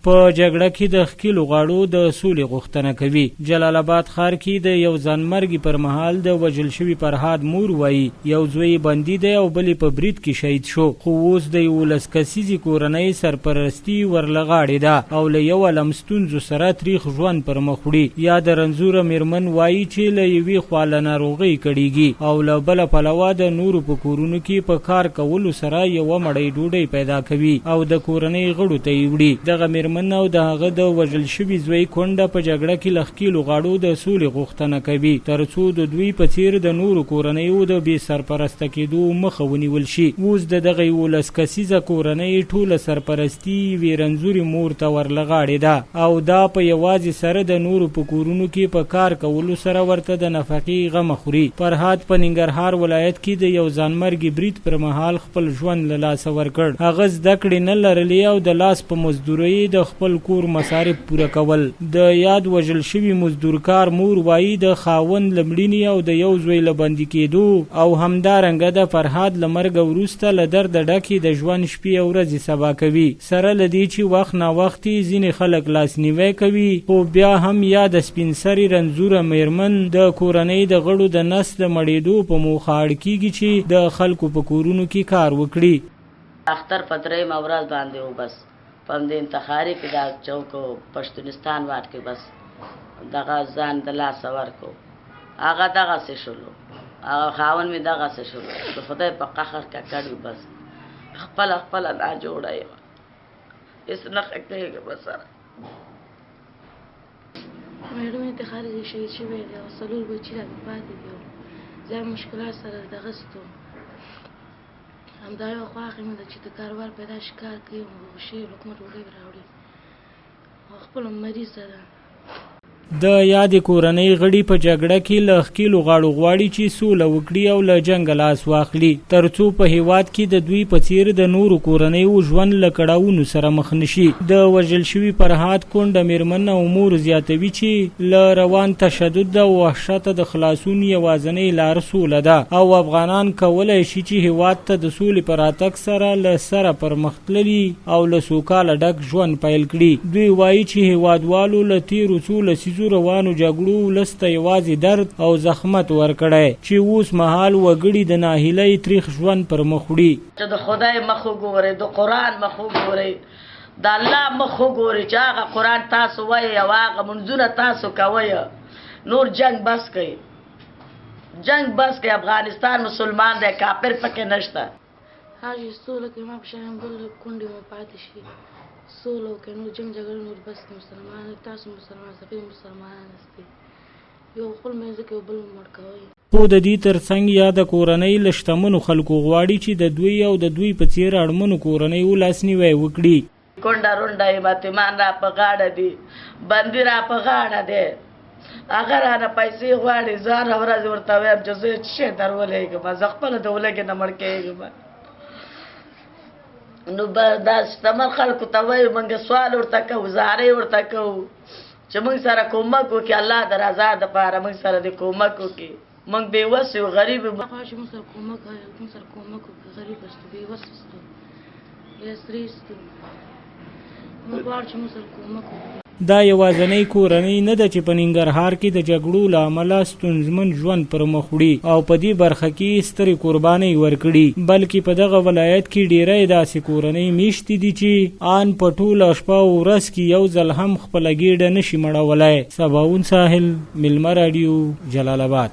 په جګړه کې د ښکېلو غاړو د سولې غوښتنه کوي. جلال آباد ښار کې د یو ځانمرګي پر مهال د وژل شوي فرهاد مور وایي یو زوی بندي دی او بل په برید کې شهید شو، خو اوس د 11 کسیزې کورنۍ سرپرستي ورلغاړې ده او له یو لم ستونزو سره تریخ ژوند پر مخ وړي. یا د رنځوره میرمن وایي چې له یوې خوا له ناروغۍ کړېږي او له بله پلوه د نورو په کورونو کې په کار کولو سره یوه مړۍ ډوډۍ پیدا کوي او د کورنۍ غړو ته یې وړي. دغه میرمن او د هغه د وژل شوي زوی کونډه په جګړه کې له ښکېلو غاړو د سولې غوښتنه کوي تر څو د دوی په څېر د نورو کورنیو د بې سرپرسته کېدو مخه ونیول شي. اوس د دغه 11 کسیزه کورنۍ ټوله سرپرستي یوې رنځورې مور ته ورلغاړې ده او دا په یوازې سره د نورو په کورونو کې په کار کولو سره ورته د نفقې غم خوري. فرهاد په ننګرهار ولایت کې د یو ځانمرګي برید پر مهال خپل ژوند له لاسه ورکړ. هغه زده کړې نه لرلې او د لاس په مزدورۍ د خپل کور مصارف پوره کول. د یاد وژل شوي مزدورکار مور وایي د خاوند له مړینې او د یو زوی له بندي کېدو او همدارنګه د فرهاد له مرګه وروسته له درده ډکې د ژوند شپې او ورځې سبا کوي. سره له دې چې وخت ناوختي ځینې خلک لاسنیوی کوي، خو بیا هم یا د سپین سرې رنځوره میرمن د کورنۍ د غړو د نس د مړېدو په موخه اړ کېږي چې د خلکو په کورونو کې کار وکړي. اختر پترې مورز باندې و بس پم دې انتخاري کې دا چوکو پښتونستان واټ کې بس دغه ځان د لاس ورکو هغه دغه څه شلو هغه خاون می دغه څه شلو د خدای په قهر کا کړی بس خپل دا جوړای اس نه کېږي بس سره مېرمن انتخاري شي شي ویل او سلول بچی را پاتې دی زه مشکلات سره دغه ستو همدا یو خواخې مې ده چې د کاروبار پیدا شي کار کوي شي حکومت ډوډۍ راوړي او خپل مریض ده. د یادې کورنۍ غړي په جګړه کې له ښکېلو غاړو غواړي چې سوله وکړي او له جنګه لاس واخلي تر څو په هېواد کې د دوی په څېر د نورو کورنیو ژوند له کړاوونو سره مخ نه شي. د وژل شوي فرهاد کونډه میرمن او مور زیاتوي چې له روان تشدد او وحشته د خلاصون یوازینۍ لار سوله ده او افغانان کولی شي چې هېواد ته د سولې په راتګ سره له سره پرمختللي او له سوکاله ډک ژوند پیل کړي. دوی وایي چې هېوادوالو له تېرو څو لسیزو روانو جګړو ولس ته یوازې درد او زحمت ورکړی چې اوس مهال وګړي د ناهیلۍ تریخ ژوند پر مخ وړي. چې د خدای مخ وګورئ، د قرآن مخ وګورئ، د الله مخ وګورئ چې هغه قرآن تاسو وایئ او هغه منځونه تاسو کوئ. نور جنگ بس کوي، جنگ بس کوي. افغانستان مسلمان دی، کافر پکې نشته. حاجی سوله کې ما په شان بل کونډې مو پاتې شي سوله وکړي نور جنګ جګړه نور بس مسلمان تاسو مسلمان سفید مسلمانان استئ یو خپل منځ کې بل مړ کوي. خو د دې ترڅنګ یا د کورنۍ له شتمنو خلکو غواړي چې د دوی او د دوی په څېر اړمنو کورنیو لاسنیوی وکړي. کونډه رونډه یتیمان را په غاړه دي، بندي را په غاړه دی، هغه رانه پیسې غواړي. زه هره ورځ ورته وایم چې زه څه شی درولېږم، زه خپله د ولږې نه مړ کېږم. نو دا شتمن خلکو ته وایو موږ سوال ورته کوو، زارۍ ورته کوو چې موږ سره کومک وکړي، الله د رضا دپاره موږ سره د کومک وکړي. موږ بېوس یو، غریب یو. غواړو چې موږ سره کومک وکړي، غریب استو، بېوس استو، یسري استو. موږ غواړو چې موږ سره کومک وکړي. دا یوازینۍ کورنۍ نه ده چې په ننګرهار کې د جګړو له امله ستونزمن ژوند پر مخ وړي او په دې برخه کې سترې قربانۍ ورکړي، بلکې په دغه ولایت کې ډیری داسې کورنۍ میشتې دي چې آن په ټوله شپه او ورځ کې یو ځل هم خپله ګېډه نشي مړولی. سباوون ساحل، میلمه راډیو، جلال آباد.